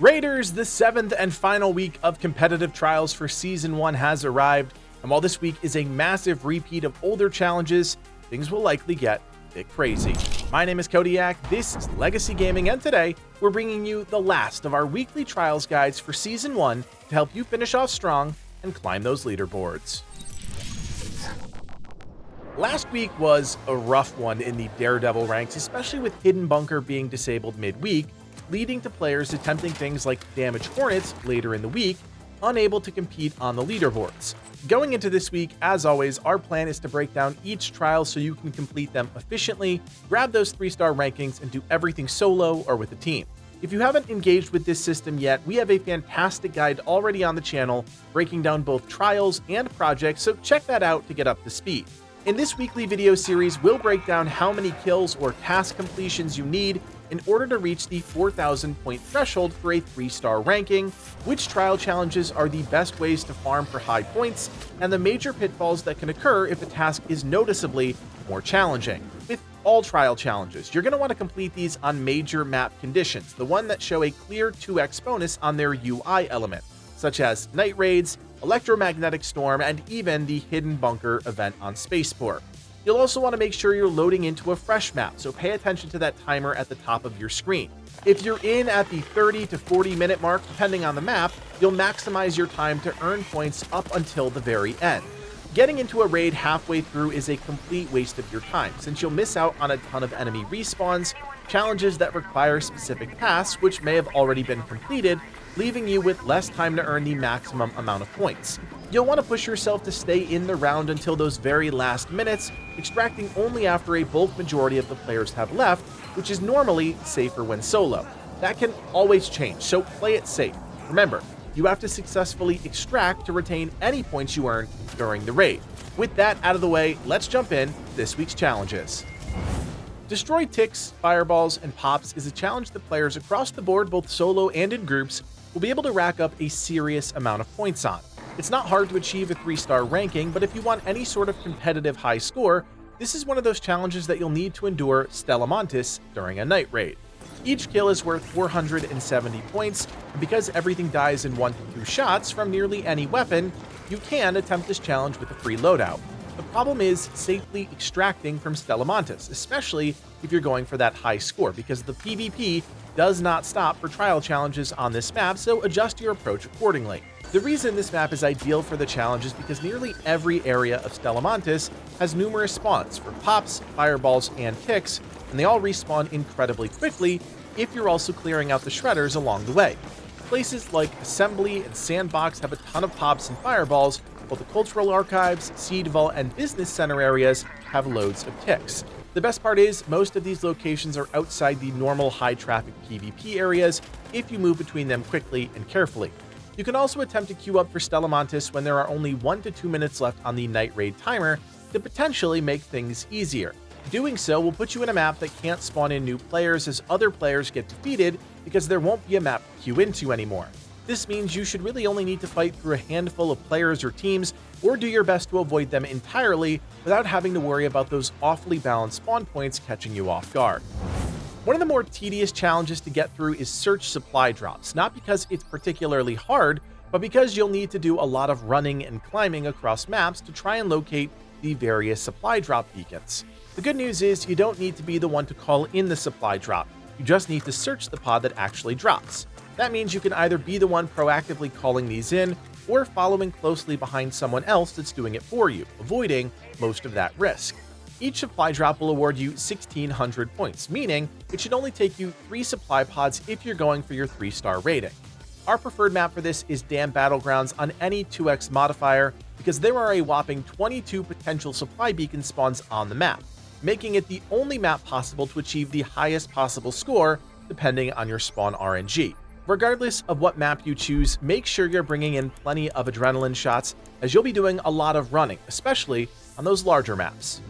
Raiders, the 7th and final week of competitive trials for Season 1 has arrived, and while this week is a massive repeat of older challenges, things will likely get a bit crazy. My name is Kodiak, this is Legacy Gaming, and today we're bringing you the last of our weekly trials guides for Season 1 to help you finish off strong and climb those leaderboards. Last week was a rough one in the Daredevil ranks, especially with Hidden Bunker being disabled midweek, leading to players attempting things like Damage Hornets later in the week, unable to compete on the leaderboards. Going into this week, as always, our plan is to break down each trial so you can complete them efficiently, grab those 3-star rankings, and do everything solo or with a team. If you haven't engaged with this system yet, we have a fantastic guide already on the channel breaking down both trials and projects, so check that out to get up to speed. In this weekly video series, we'll break down how many kills or task completions you need in order to reach the 4,000 point threshold for a 3-star ranking, which trial challenges are the best ways to farm for high points, and the major pitfalls that can occur if a task is noticeably more challenging. With all trial challenges, you're going to want to complete these on major map conditions, the one that show a clear 2x bonus on their UI element, such as night raids, electromagnetic storm, and even the Hidden Bunker event on Spaceport. You'll also want to make sure you're loading into a fresh map, so pay attention to that timer at the top of your screen. If you're in at the 30 to 40 minute mark, depending on the map, you'll maximize your time to earn points up until the very end. Getting into a raid halfway through is a complete waste of your time, since you'll miss out on a ton of enemy respawns, challenges that require specific tasks which may have already been completed, leaving you with less time to earn the maximum amount of points. You'll want to push yourself to stay in the round until those very last minutes, extracting only after a bulk majority of the players have left, which is normally safer when solo. That can always change, so play it safe. Remember, you have to successfully extract to retain any points you earn during the raid. With that out of the way, let's jump in this week's challenges. Destroy ticks, fireballs, and pops is a challenge that players across the board, both solo and in groups, will be able to rack up a serious amount of points on. It's not hard to achieve a 3-star ranking, but if you want any sort of competitive high score, this is one of those challenges that you'll need to endure Stella Montis during a night raid. Each kill is worth 470 points, and because everything dies in 1 to 2 shots from nearly any weapon, you can attempt this challenge with a free loadout. The problem is safely extracting from Stella Montis, especially if you're going for that high score, because the PvP does not stop for trial challenges on this map, so adjust your approach accordingly. The reason this map is ideal for the challenge is because nearly every area of Stella Montis has numerous spawns for pops, fireballs, and ticks, and they all respawn incredibly quickly if you're also clearing out the shredders along the way. Places like Assembly and Sandbox have a ton of pops and fireballs, while the Cultural Archives, Seed Vault, and Business Center areas have loads of ticks. The best part is, most of these locations are outside the normal high-traffic PvP areas if you move between them quickly and carefully. You can also attempt to queue up for Stella Montis when there are only 1 to 2 minutes left on the night raid timer to potentially make things easier. Doing so will put you in a map that can't spawn in new players as other players get defeated because there won't be a map to queue into anymore. This means you should really only need to fight through a handful of players or teams, or do your best to avoid them entirely without having to worry about those awfully balanced spawn points catching you off guard. One of the more tedious challenges to get through is search supply drops, not because it's particularly hard, but because you'll need to do a lot of running and climbing across maps to try and locate the various supply drop beacons. The good news is you don't need to be the one to call in the supply drop, you just need to search the pod that actually drops. That means you can either be the one proactively calling these in, or following closely behind someone else that's doing it for you, avoiding most of that risk. Each supply drop will award you 1,600 points, meaning it should only take you 3 supply pods if you're going for your 3-star rating. Our preferred map for this is Dam Battlegrounds on any 2x modifier, because there are a whopping 22 potential supply beacon spawns on the map, making it the only map possible to achieve the highest possible score depending on your spawn RNG. Regardless of what map you choose, make sure you're bringing in plenty of adrenaline shots, as you'll be doing a lot of running, especially on those larger maps.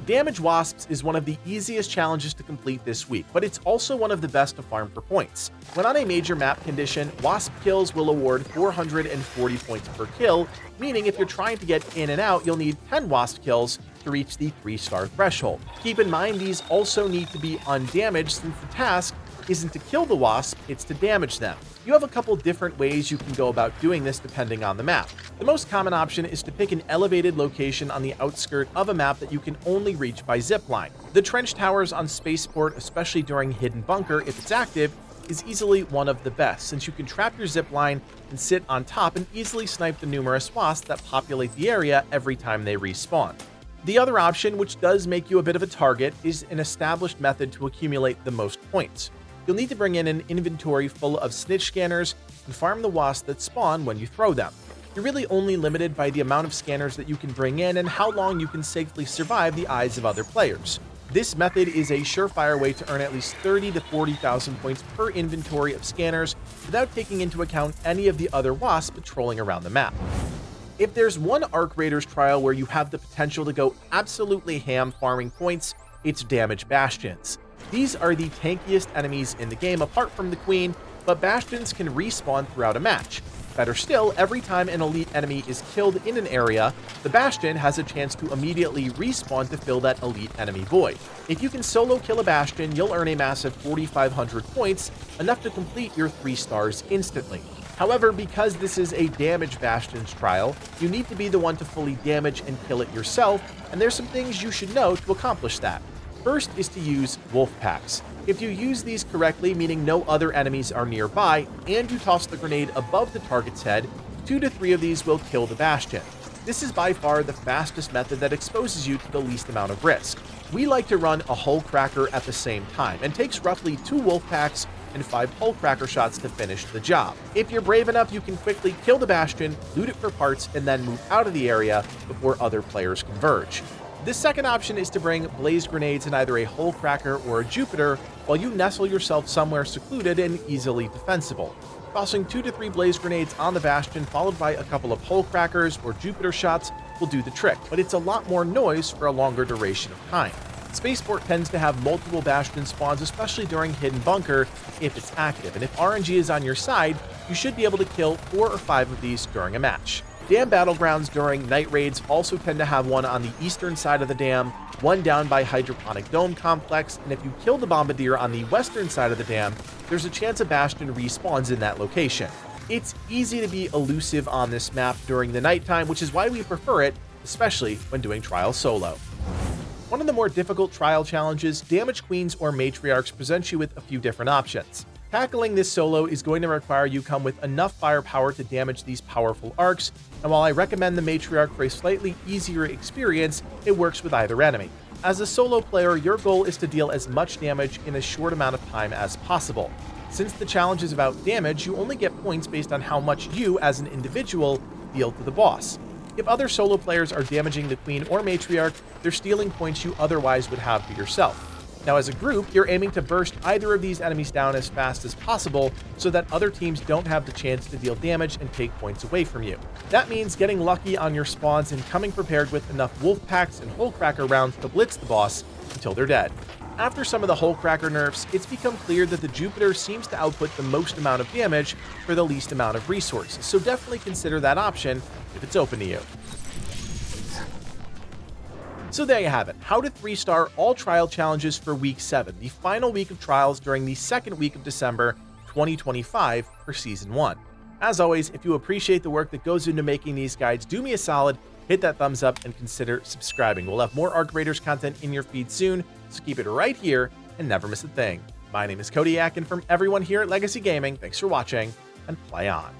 Damage Wasps is one of the easiest challenges to complete this week, but it's also one of the best to farm for points. When on a major map condition, Wasp kills will award 440 points per kill, meaning if you're trying to get in and out, you'll need 10 Wasp kills to reach the 3-star threshold. Keep in mind these also need to be undamaged, since the task isn't to kill the wasp, it's to damage them. You have a couple different ways you can go about doing this depending on the map. The most common option is to pick an elevated location on the outskirt of a map that you can only reach by zipline. The trench towers on Spaceport, especially during Hidden Bunker if it's active, is easily one of the best, since you can trap your zipline and sit on top and easily snipe the numerous wasps that populate the area every time they respawn. The other option, which does make you a bit of a target, is an established method to accumulate the most points. You'll need to bring in an inventory full of snitch scanners and farm the wasps that spawn when you throw them. You're really only limited by the amount of scanners that you can bring in and how long you can safely survive the eyes of other players. This method is a surefire way to earn at least 30 to 40,000 points per inventory of scanners without taking into account any of the other wasps patrolling around the map. If there's one Arc Raiders trial where you have the potential to go absolutely ham farming points, it's Damage Bastions. These are the tankiest enemies in the game apart from the Queen, but Bastions can respawn throughout a match. Better still, every time an elite enemy is killed in an area, the Bastion has a chance to immediately respawn to fill that elite enemy void. If you can solo kill a Bastion, you'll earn a massive 4,500 points, enough to complete your 3 stars instantly. However, because this is a Damage Bastions trial, you need to be the one to fully damage and kill it yourself, and there's some things you should know to accomplish that. First is to use wolf packs. If you use these correctly, meaning no other enemies are nearby, and you toss the grenade above the target's head, 2 to 3 of these will kill the Bastion. This is by far the fastest method that exposes you to the least amount of risk. We like to run a hull cracker at the same time, and takes roughly 2 wolf packs and 5 hull cracker shots to finish the job. If you're brave enough, you can quickly kill the Bastion, loot it for parts, and then move out of the area before other players converge. The second option is to bring blaze grenades in either a hull cracker or a Jupiter while you nestle yourself somewhere secluded and easily defensible. Tossing 2 to 3 blaze grenades on the Bastion followed by a couple of hull crackers or Jupiter shots will do the trick, but it's a lot more noise for a longer duration of time. Spaceport tends to have multiple Bastion spawns, especially during Hidden Bunker if it's active, and if RNG is on your side, you should be able to kill 4 or 5 of these during a match. Dam battlegrounds during night raids also tend to have one on the eastern side of the dam, one down by Hydroponic Dome Complex, and if you kill the Bombardier on the western side of the dam, there's a chance a Bastion respawns in that location. It's easy to be elusive on this map during the nighttime, which is why we prefer it, especially when doing trial solo. One of the more difficult trial challenges, Damage Queens or Matriarchs presents you with a few different options. Tackling this solo is going to require you come with enough firepower to damage these powerful arcs, and while I recommend the Matriarch for a slightly easier experience, it works with either enemy. As a solo player, your goal is to deal as much damage in a short amount of time as possible. Since the challenge is about damage, you only get points based on how much you, as an individual, deal to the boss. If other solo players are damaging the Queen or Matriarch, they're stealing points you otherwise would have for yourself. Now, as a group, you're aiming to burst either of these enemies down as fast as possible so that other teams don't have the chance to deal damage and take points away from you. That means getting lucky on your spawns and coming prepared with enough wolf packs and hull cracker rounds to blitz the boss until they're dead. After some of the hull cracker nerfs, it's become clear that the Jupiter seems to output the most amount of damage for the least amount of resources, so definitely consider that option if it's open to you. So there you have it, how to 3-star all trial challenges for week 7, the final week of trials during the second week of December 2025 for season 1. As always, if you appreciate the work that goes into making these guides, do me a solid, hit that thumbs up and consider subscribing. We'll have more Arc Raiders content in your feed soon, so keep it right here and never miss a thing. My name is Kodiak, and from everyone here at Legacy Gaming, thanks for watching and play on.